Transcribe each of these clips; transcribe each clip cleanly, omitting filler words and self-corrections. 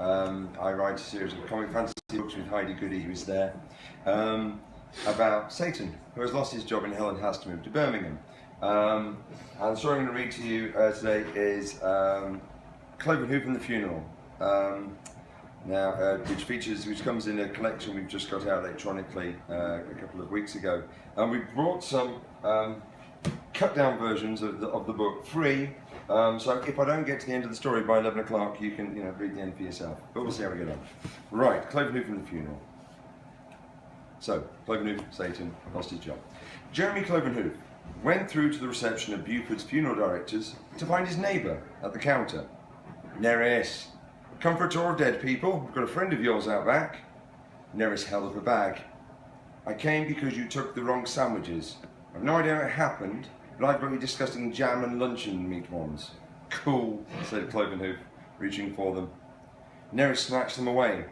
I write a series of comic fantasy books with Heide, Goody, who's there, about Satan, who has lost his job in hell and has to move to Birmingham. And the story I'm going to read to you today is Clovenhoof and the Funeral, which comes in a collection we've just got out electronically a couple of weeks ago. And we've brought some cut down versions of the book free. So if I don't get to the end of the story by 11 o'clock, you can read the end for yourself. But we'll see how we get on. Right, Clovenhoof and the Funeral. So, Clovenhoof, Satan, lost his job. Jeremy Clovenhoof went through to the reception of Buford's funeral directors to find his neighbour at the counter. Nerys, come for a tour of dead people? We've got a friend of yours out back. Nerys held up a bag. I came because you took the wrong sandwiches. I've no idea how it happened, but I've got you disgusting jam and luncheon meat ones. Cool, said Clovenhoof, reaching for them. Nerys snatched them away.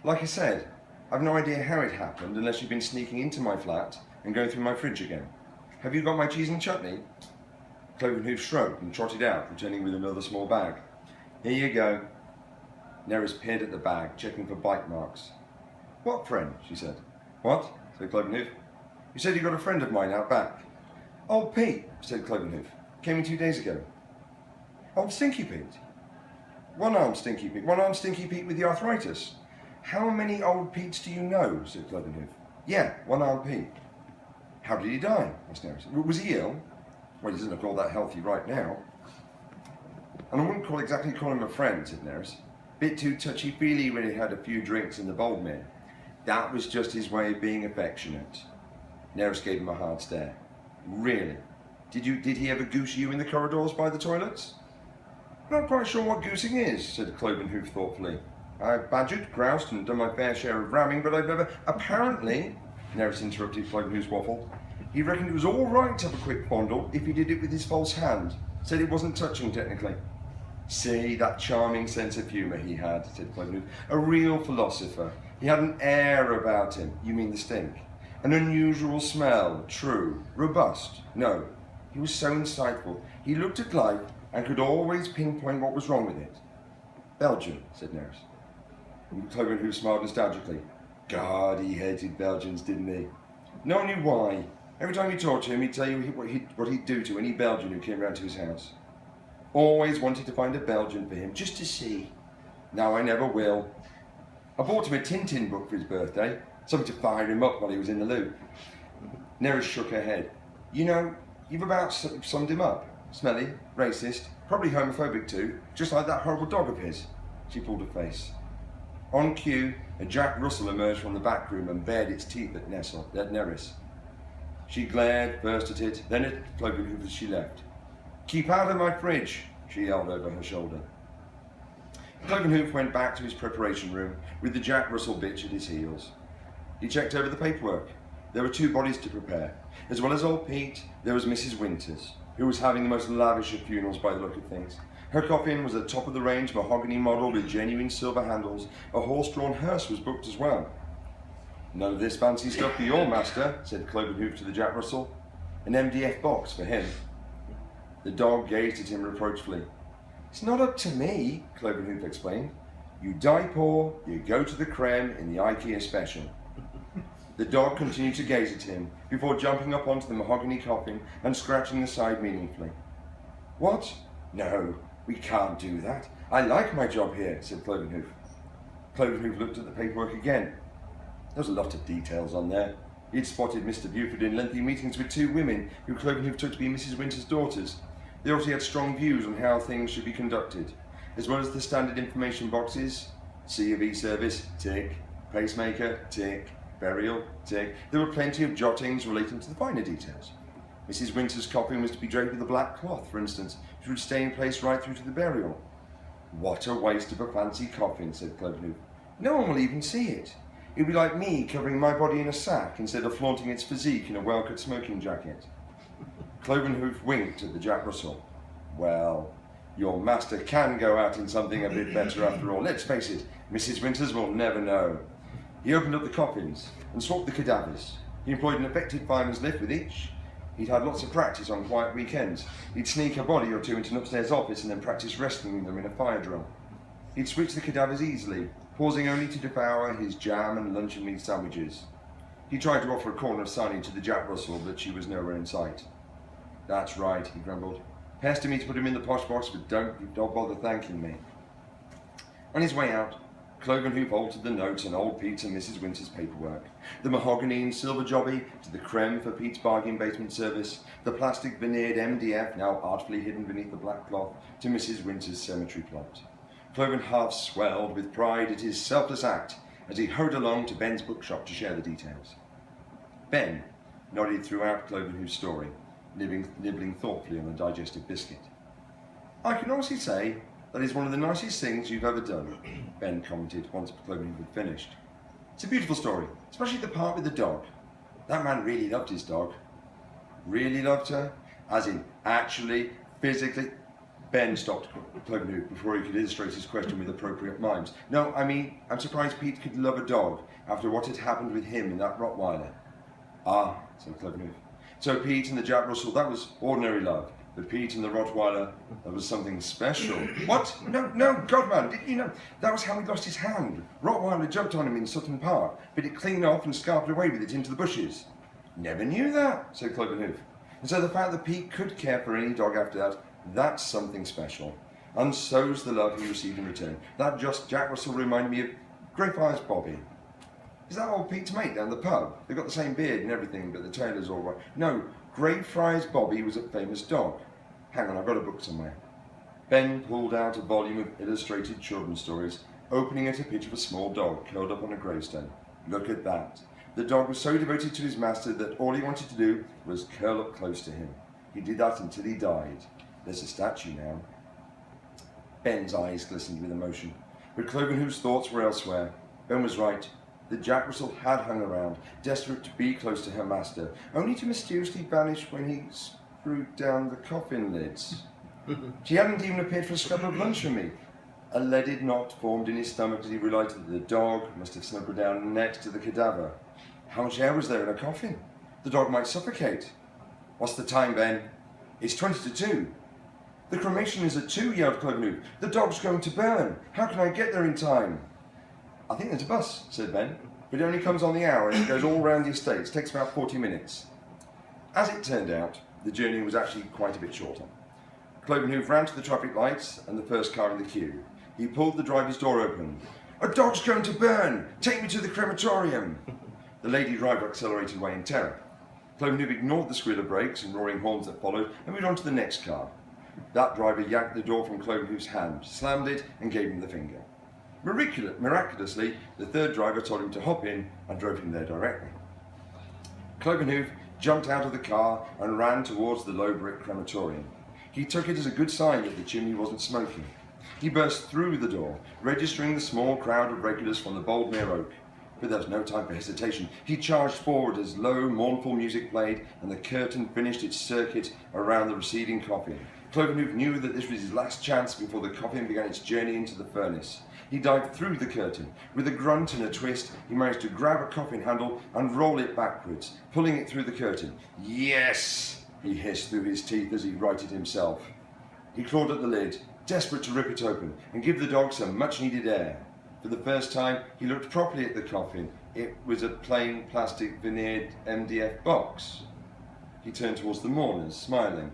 Like I said, I've no idea how it happened unless you've been sneaking into my flat and going through my fridge again. Have you got my cheese and chutney? Clovenhoof shrugged and trotted out, returning with another small bag. Here you go. Nerys peered at the bag, checking for bite marks. What friend? She said. What? Said Clovenhoof. You said you got a friend of mine out back. Old Pete, said Clovenhoof. Came in 2 days ago. Old Stinky Pete? One-armed Stinky Pete. One-armed Stinky Pete with the arthritis. How many old Petes do you know? Said Clovenhoof. Yeah, one-armed Pete. How did he die? Asked Nerys. Was he ill? Well, he doesn't look all that healthy right now. And I wouldn't exactly call him a friend, said Nerys. Bit too touchy-feely when he had a few drinks in the Boldmere. That was just his way of being affectionate. Nerys gave him a hard stare. Really? Did he ever goose you in the corridors by the toilets? I'm not quite sure what goosing is, said Clovenhoof thoughtfully. I've badgered, groused, and done my fair share of ramming, but I've never... Apparently, Nerys interrupted Clovenhoof's waffle, he reckoned it was all right to have a quick fondle if he did it with his false hand. Said it wasn't touching, technically. See, that charming sense of humour he had, said Clovenhoof. A real philosopher. He had an air about him. You mean the stink? An unusual smell. True. Robust. No. He was so insightful. He looked at life and could always pinpoint what was wrong with it. Belgium, said Nerys. And Clovenhoof smiled nostalgically. God, he hated Belgians, didn't he? No one knew why. Every time you talked to him, he'd tell you what he'd do to any Belgian who came round to his house. Always wanted to find a Belgian for him, just to see. Now I never will. I bought him a Tintin book for his birthday, something to fire him up while he was in the loo. Nerys shook her head. You know, you've about summed him up. Smelly, racist, probably homophobic too, just like that horrible dog of his. She pulled her face. On cue, a Jack Russell emerged from the back room and bared its teeth at Nerys. She glared first at it, then at Clovenhoof as she left. Keep out of my fridge, she yelled over her shoulder. Clovenhoof went back to his preparation room with the Jack Russell bitch at his heels. He checked over the paperwork. There were 2 bodies to prepare. As well as old Pete, there was Mrs. Winters, who was having the most lavish of funerals by the look of things. Her coffin was a top-of-the-range mahogany model with genuine silver handles. A horse-drawn hearse was booked as well. None of this fancy stuff for your master, said Clovenhoof to the Jack Russell. An MDF box for him. The dog gazed at him reproachfully. It's not up to me, Clovenhoof explained. You die poor, you go to the creme in the IKEA special. The dog continued to gaze at him before jumping up onto the mahogany coffin and scratching the side meaningfully. What? No, we can't do that. I like my job here, said Clovenhoof. Clovenhoof looked at the paperwork again. There was a lot of details on there. He'd spotted Mr. Buford in lengthy meetings with 2 women who Clovenhoof took to be Mrs. Winter's daughters. They also had strong views on how things should be conducted, as well as the standard information boxes. C of E service, tick. Pacemaker, tick. Burial, tick. There were plenty of jottings relating to the finer details. Mrs. Winter's coffin was to be draped with a black cloth, for instance, which would stay in place right through to the burial. What a waste of a fancy coffin, said Clovenhoof. No one will even see it. It would be like me covering my body in a sack instead of flaunting its physique in a well-cut smoking jacket. Clovenhoof winked at the Jack Russell. Well, your master can go out in something a bit better after all. Let's face it, Mrs. Winters will never know. He opened up the coffins and swapped the cadavers. He employed an effective fireman's lift with each. He'd had lots of practice on quiet weekends. He'd sneak a body or 2 into an upstairs office and then practice wrestling them in a fire drill. He'd switched the cadavers easily, pausing only to devour his jam and luncheon meat sandwiches. He tried to offer a corner of sarnie to the Jack Russell, but she was nowhere in sight. That's right, he grumbled. Pester me to put him in the posh box, but don't bother thanking me. On his way out, Clovenhoof altered the notes on old Pete's and Mrs. Winter's paperwork. The mahogany and silver jobby to the creme for Pete's bargain basement service, the plastic veneered MDF now artfully hidden beneath the black cloth to Mrs. Winter's cemetery plot. Clovenhoof swelled with pride at his selfless act as he hurried along to Ben's bookshop to share the details. Ben nodded throughout Clovenhoof's story, nibbling thoughtfully on a digestive biscuit. I can honestly say that is one of the nicest things you've ever done, Ben commented once Clovenhoof had finished. It's a beautiful story, especially the part with the dog. That man really loved his dog. Really loved her? As in, actually, physically? Ben stopped Clovenhoof before he could illustrate his question with appropriate mimes. No, I mean, I'm surprised Pete could love a dog after what had happened with him and that Rottweiler. Ah, said Clovenhoof. So Pete and the Jack Russell, that was ordinary love. But Pete and the Rottweiler, that was something special. What? No, Godman, did you know? That was how he lost his hand. Rottweiler jumped on him in Sutton Park, bit it clean off and scarped away with it into the bushes. Never knew that, said Clovenhoof. And so the fact that Pete could care for any dog after that, that's something special. And so's the love he received in return. That just Jack Russell reminded me of Greyfriars Bobby. Is that old Pete's mate down the pub? They've got the same beard and everything, but the tailor's all right. No, Greyfriars Bobby was a famous dog. Hang on, I've got a book somewhere. Ben pulled out a volume of illustrated children's stories, opening at a picture of a small dog curled up on a gravestone. Look at that. The dog was so devoted to his master that all he wanted to do was curl up close to him. He did that until he died. There's a statue now. Ben's eyes glistened with emotion, but Clovenhoof's thoughts were elsewhere. Ben was right. The Jack Russell had hung around, desperate to be close to her master, only to mysteriously vanish when he screwed down the coffin lids. She hadn't even appeared for a scrap of lunch from me. A leaded knot formed in his stomach as he realised that the dog must have snuggled down next to the cadaver. How much air was there in a coffin? The dog might suffocate. What's the time, Ben? It's 20 to 2. The cremation is at 2, yelled Clovenhoof. The dog's going to burn. How can I get there in time? I think there's a bus, said Ben, but it only comes on the hour and it goes all round the estates. It takes about 40 minutes. As it turned out, the journey was actually quite a bit shorter. Clovenhoof ran to the traffic lights and the first car in the queue. He pulled the driver's door open. A dog's going to burn! Take me to the crematorium! The lady driver accelerated away in terror. Clovenhoof ignored the squeal of brakes and roaring horns that followed and moved on to the next car. That driver yanked the door from Clovenhoof's hand, slammed it and gave him the finger. Miraculously, the third driver told him to hop in and drove him there directly. Clovenhoof jumped out of the car and ran towards the low brick crematorium. He took it as a good sign that the chimney wasn't smoking. He burst through the door, registering the small crowd of regulars from the Boldmere Oak. But there was no time for hesitation. He charged forward as low, mournful music played and the curtain finished its circuit around the receding coffin. Clovenhoof knew that this was his last chance before the coffin began its journey into the furnace. He dived through the curtain. With a grunt and a twist, he managed to grab a coffin handle and roll it backwards, pulling it through the curtain. Yes! He hissed through his teeth as he righted himself. He clawed at the lid, desperate to rip it open and give the dog some much-needed air. For the first time, he looked properly at the coffin. It was a plain plastic veneered MDF box. He turned towards the mourners, smiling.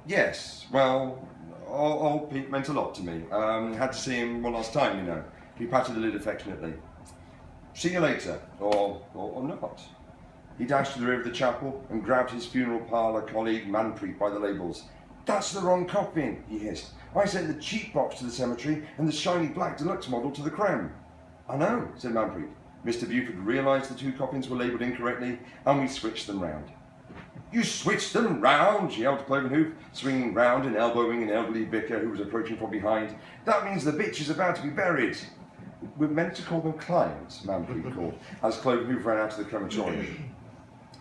Yes, well, old Pete meant a lot to me. Had to see him one last time, you know. He patted the lid affectionately. See you later, or not. He dashed to the rear of the chapel and grabbed his funeral parlour colleague Manpreet by the labels. That's the wrong coffin, he hissed. I sent the cheap box to the cemetery and the shiny black deluxe model to the creme. I know, said Manpreet. Mr. Buford realised the two coffins were labelled incorrectly and we switched them round. You switched them round, yelled Clovenhoof, swinging round and elbowing an elderly vicar who was approaching from behind. That means the bitch is about to be buried. We're meant to call them clients, Manpreet called, as Clovenhoof ran out of the crematorium.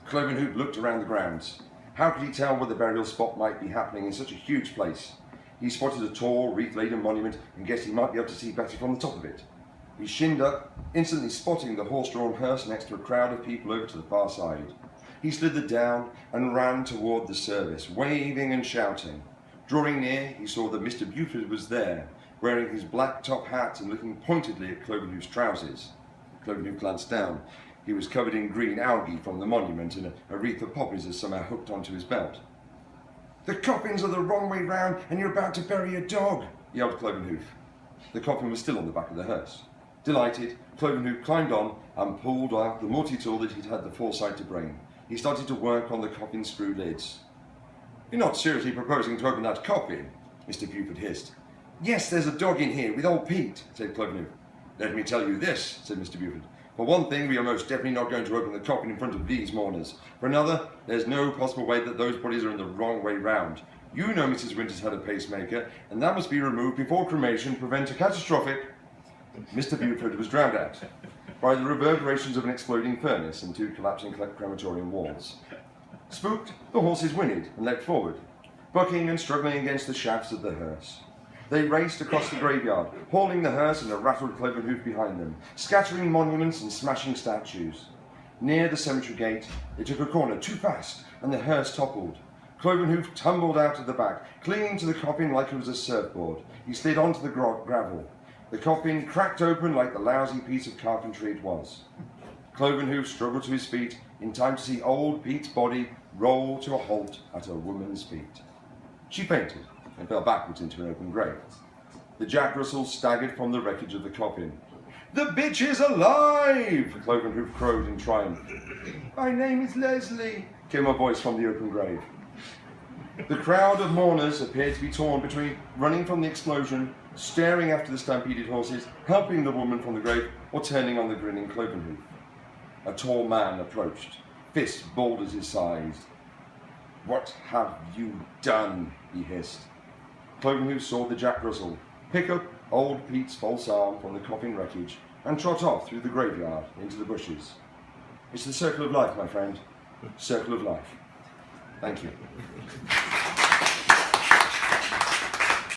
Clovenhoof looked around the grounds. How could he tell where the burial spot might be happening in such a huge place? He spotted a tall, wreath-laden monument and guessed he might be able to see better from the top of it. He shinned up, instantly spotting the horse-drawn hearse next to a crowd of people over to the far side. He slithered down and ran toward the service, waving and shouting. Drawing near, he saw that Mr. Buford was there, wearing his black top hat and looking pointedly at Clovenhoof's trousers. Clovenhoof glanced down. He was covered in green algae from the monument, and a wreath of poppies had somehow hooked onto his belt. "The coffins are the wrong way round, and you're about to bury a dog," yelled Clovenhoof. The coffin was still on the back of the hearse. Delighted, Clovenhoof climbed on and pulled out the multi-tool that he'd had the foresight to bring. He started to work on the coffin screw lids. "You're not seriously proposing to open that coffin?" Mr. Buford hissed. "Yes, there's a dog in here with old Pete," said Clovenhoof. "Let me tell you this," said Mr. Buford. "For one thing, we are most definitely not going to open the coffin in front of these mourners. For another, there's no possible way that those bodies are in the wrong way round. You know Mrs. Winters had a pacemaker, and that must be removed before cremation to prevent a catastrophic..." Mr. Buford was drowned out by the reverberations of an exploding furnace and 2 collapsing crematorium walls. Spooked, the horses whinnied and leapt forward, bucking and struggling against the shafts of the hearse. They raced across the graveyard, hauling the hearse and a rattled Clovenhoof behind them, scattering monuments and smashing statues. Near the cemetery gate, they took a corner too fast, and the hearse toppled. Clovenhoof tumbled out of the back, clinging to the coffin like it was a surfboard. He slid onto the gravel. The coffin cracked open like the lousy piece of carpentry it was. Clovenhoof struggled to his feet in time to see old Pete's body roll to a halt at a woman's feet. She fainted and fell backwards into an open grave. The Jack Russells staggered from the wreckage of the coffin. "The bitch is alive!" Clovenhoof crowed in triumph. "My name is Leslie," came a voice from the open grave. The crowd of mourners appeared to be torn between running from the explosion, staring after the stampeded horses, helping the woman from the grave, or turning on the grinning Clovenhoof. A tall man approached, fists bald as his size. "What have you done?" he hissed. Clovenhoof saw the Jack Russell pick up old Pete's false arm from the coffin wreckage and trot off through the graveyard into the bushes. "It's the circle of life, my friend. Circle of life." Thank you.